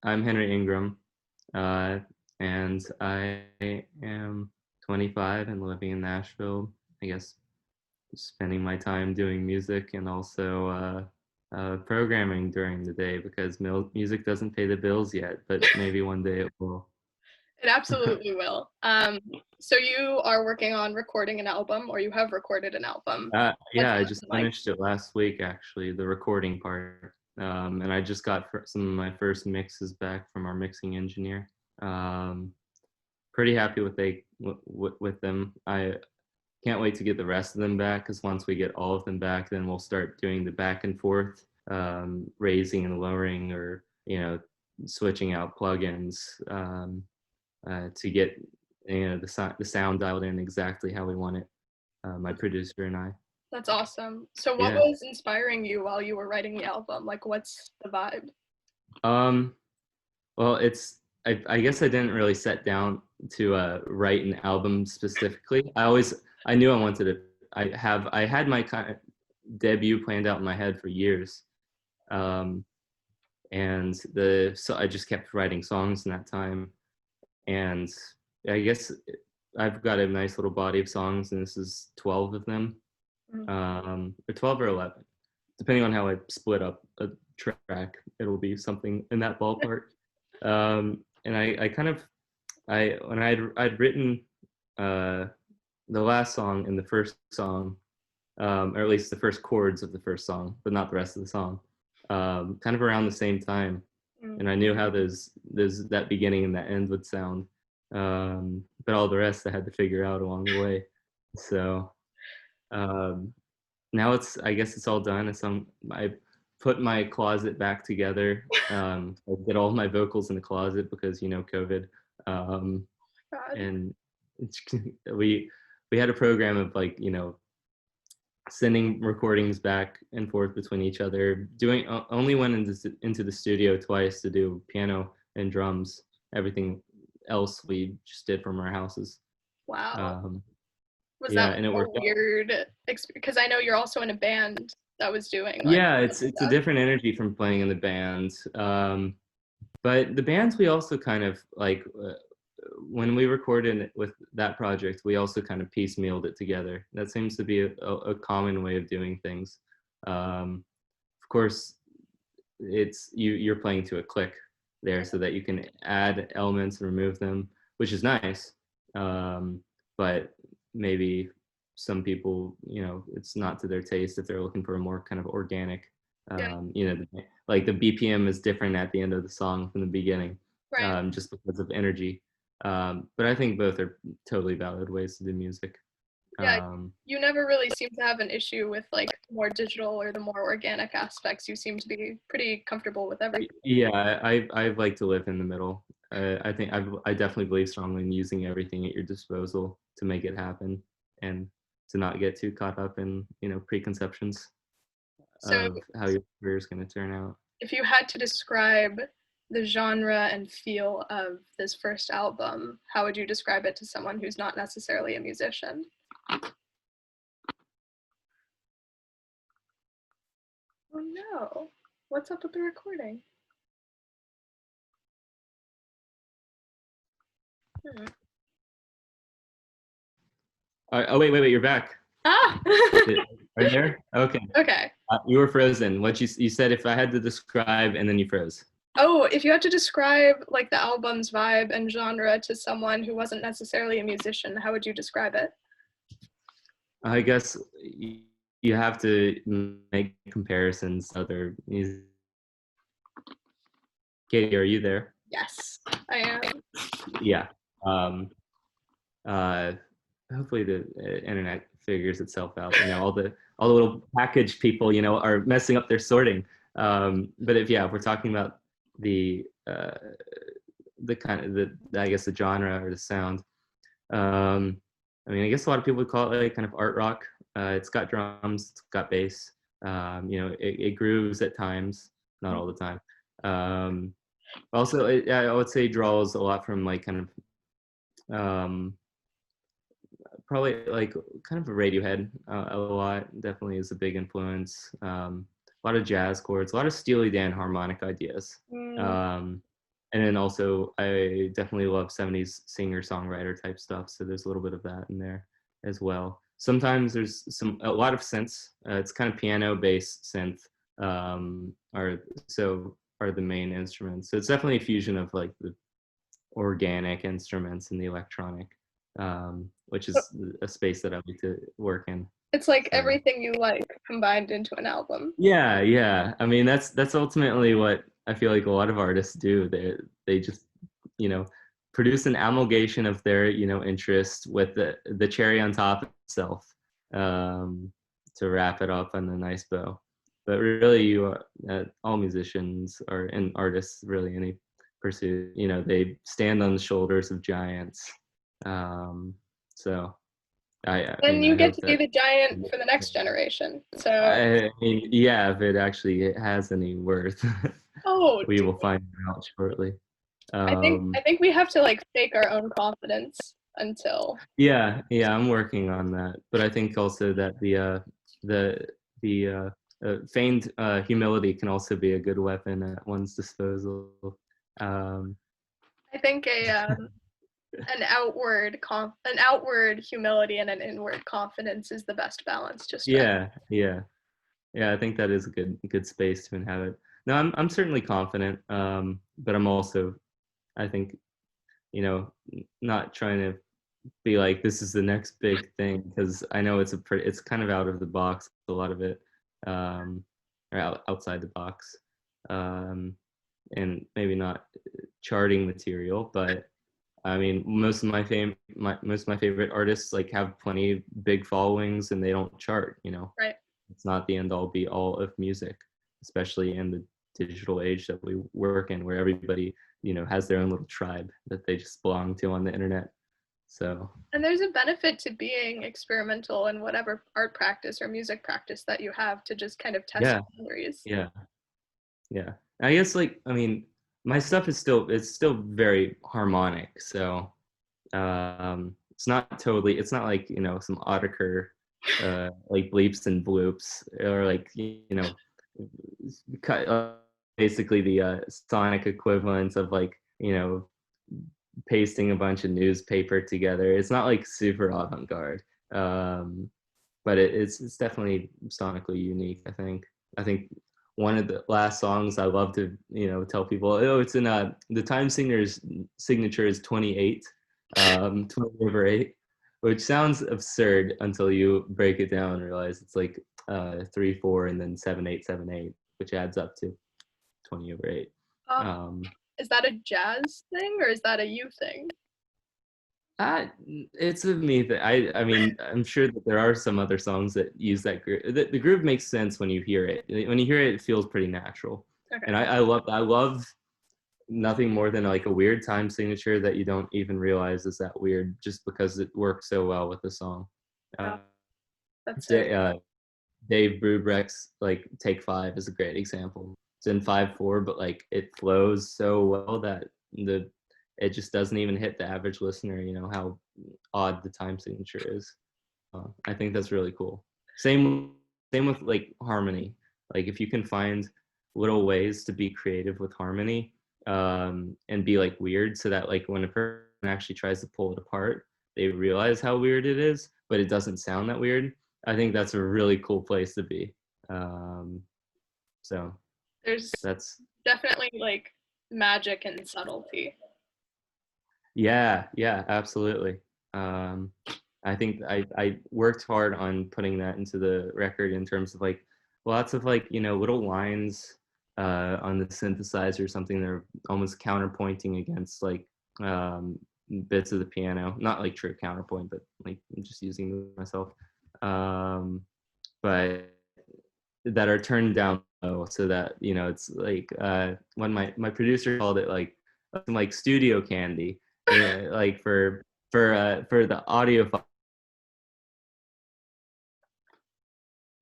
I'm Henry Ingram, uh, and I am 25 and living in Nashville. I guess spending my time doing music and also programming during the day because music doesn't pay the bills yet, but maybe one day it will. It absolutely will. So you are working on recording an album, or you have recorded an album. What's Yeah, I that just like? finished it last week, actually, the recording part. And I just got some of my first mixes back from our mixing engineer. Um, Pretty happy with them. I can't wait to get the rest of them back because once we get all of them back, then we'll start doing the back and forth, raising and lowering, or switching out plugins to get the sound dialed in exactly how we want it. My producer and I. That's awesome. So what Yeah. was inspiring you while you were writing the album? Like, what's the vibe? Um, well, I guess I didn't really set down to write an album specifically. I knew I wanted to. I had my kind of debut planned out in my head for years, um, and so I just kept writing songs in that time, and I guess I've got a nice little body of songs, and this is 12 of them, Mm. or 12 or 11, depending on how I split up a track. It'll be something in that ballpark. And I kind of when I'd written uh, the last song and the first song, or at least the first chords of the first song, but not the rest of the song, kind of around the same time. Mm. And I knew how that beginning and that end would sound, but all the rest I had to figure out along the way. So um, now I guess it's all done. I put my closet back together. I did all my vocals in the closet because COVID. Um, God. and we we had a program of sending recordings back and forth between each other. Doing only went into the studio twice to do piano and drums. Everything else we just did from our houses. Wow. Was Yeah, that and it a worked out. weird experience? Because I know you're also in a band that was doing like Yeah, it's a stuff. different energy from playing in the band. But the bands we also kind of when we recorded with that project, we also kind of piecemealed it together. That seems to be a common way of doing things. Of course, you're playing to a click there, so that you can add elements and remove them, which is nice. But maybe some people, it's not to their taste if they're looking for a more kind of organic. Yeah. Like the BPM is different at the end of the song from the beginning, Right. just because of energy. But I think both are totally valid ways to do music. Yeah. Um, You never really seem to have an issue with like more digital or the more organic aspects. You seem to be pretty comfortable with everything. yeah, I like to live in the middle. I definitely believe strongly in using everything at your disposal to make it happen, and to not get too caught up in preconceptions So of how your career is going to turn out. if you had to describe the genre and feel of this first album, how would you describe it to someone who's not necessarily a musician? Oh no. What's up with the recording? Hmm. Oh, wait, you're back. Ah! Are you there? Okay. Okay. You were frozen. What you said, if I had to describe, and then you froze. Oh, if you had to describe like the album's vibe and genre to someone who wasn't necessarily a musician, how would you describe it? I guess you have to make comparisons to other music. Katie, are you there? Yes, I am. Yeah. Um, uh, Hopefully the internet figures itself out. All the little package people, are messing up their sorting. But if we're talking about the kind of I guess the genre or the sound. Um, I mean, I guess a lot of people would call it like kind of art rock. It's got drums, it's got bass. It grooves at times, not all the time. Also, I would say draws a lot from like kind of probably like kind of a Radiohead a lot. Definitely is a big influence. A lot of jazz chords, a lot of Steely Dan harmonic ideas. Mm, Um, and then also I definitely love 70s singer-songwriter type stuff. So there's a little bit of that in there as well. Sometimes there's a lot of synths. It's kind of piano-based synth, are are the main instruments. So it's definitely a fusion of like the organic instruments and the electronic, which is a space that I like to work in. It's like So everything you like combined into an album. yeah, yeah. I mean, that's ultimately what I feel like a lot of artists do. They just, you know, produce an amalgamation of their, interest with the cherry on top itself, um, to wrap it up on a nice bow. But really, all musicians are and artists, really any pursuit, they stand on the shoulders of giants. Um, so I Then mean, you I get hope to be that. the giant for the next generation. So, I mean, yeah, if it actually has any worth, oh, we will find out shortly. I think we have to like fake our own confidence until. Yeah, yeah, I'm working on that, but I think also that the the feigned humility can also be a good weapon at one's disposal. Um, I think an outward humility and an inward confidence is the best balance to strike. yeah, yeah, yeah. I think that is a good space to inhabit. No, I'm certainly confident, but I'm also, I think, not trying to be like this is the next big thing, because I know it's kind of out of the box, a lot of it, or outside the box, um, and maybe not charting material. But I mean, most of my favorite artists like have plenty of big followings and they don't chart. Right. It's not the end all be all of music, especially in the digital age that we work in, where everybody has their own little tribe that they just belong to on the internet. So And there's a benefit to being experimental in whatever art practice or music practice that you have to just kind of test yeah, boundaries. yeah, yeah. I guess, like, I mean, my stuff is still very harmonic. So it's not like, some Autechre, like bleeps and bloops, or like, basically the sonic equivalent of like, pasting a bunch of newspaper together. It's not like super avant-garde, but it's definitely sonically unique. I think one of the last songs I love to tell people, oh, it's in the time singer's signature is 28, 20 over 8, which sounds absurd until you break it down and realize it's like 3/4 and then 7/8 7/8, which adds up to 20 over 8. Um, um, is that a jazz thing or is that a you thing? it's a me thing. I mean, I'm sure that there are some other songs that use that groove. The groove makes sense when you hear it. When you hear it, it feels pretty natural. Okay. And I love nothing more than like a weird time signature that you don't even realize is that weird, just because it works so well with the song. Wow, Uh, that's so. Da- uh, Dave Brubrecht's like Take Five is a great example. It's in 5/4, but like it flows so well that the it just doesn't even hit the average listener. How odd the time signature is. I think that's really cool. Same with like harmony. Like if you can find little ways to be creative with harmony, and be like weird, so that like when a person actually tries to pull it apart, they realize how weird it is, but it doesn't sound that weird. I think that's a really cool place to be. Um, so There's that's definitely like magic and subtlety. Yeah, yeah, absolutely. Um, I think I worked hard on putting that into the record, in terms of like lots of like little lines on the synthesizer or something that are almost counterpointing against like bits of the piano. Not like true counterpoint, but like I'm just using them myself. Um, but that are turned down low, so that it's like when my producer called it like some like studio candy, like for the audio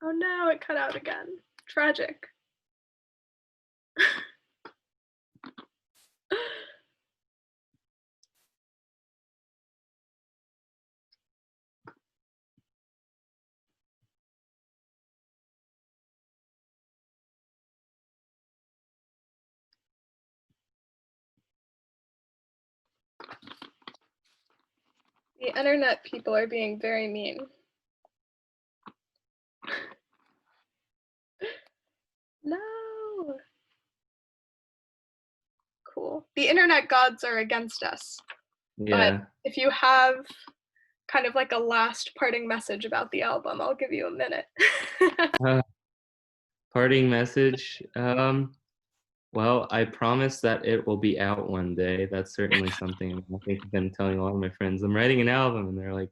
Oh no, it cut out again. Tragic. The internet people are being very mean. No. Cool. The internet gods are against us. But Yeah. if you have kind of like a last parting message about the album, I'll give you a minute. Uh, Parting message. Well, I promise that it will be out one day. That's certainly something I think I've been telling a lot of my friends. I'm writing an album, and they're like,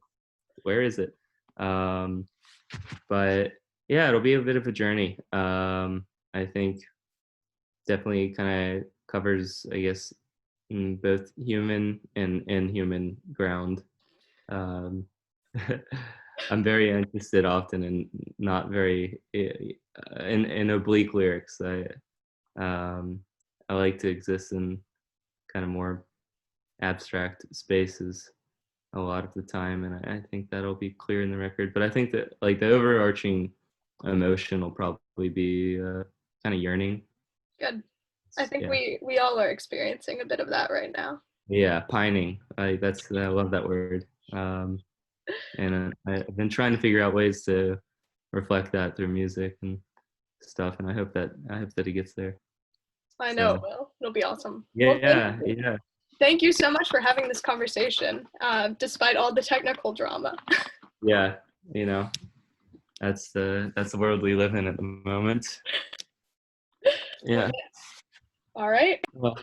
"Where is it?" Um, but yeah, it'll be a bit of a journey. I think definitely kind of covers, I guess, both human and inhuman ground. Um, I'm very interested often in not very in oblique lyrics. Um, I like to exist in kind of more abstract spaces a lot of the time, and I think that'll be clear in the record. But I think that like the overarching emotion will probably be kind of yearning. Good. I think Yeah, we all are experiencing a bit of that right now. yeah, pining. I love that word. And I've been trying to figure out ways to reflect that through music and stuff, and I hope that it gets there. I know it So will. It'll be awesome. Well, thank yeah, you. yeah, Thank you so much for having this conversation, despite all the technical drama. yeah. You know, that's the world we live in at the moment. Okay. Yeah. All right. Well,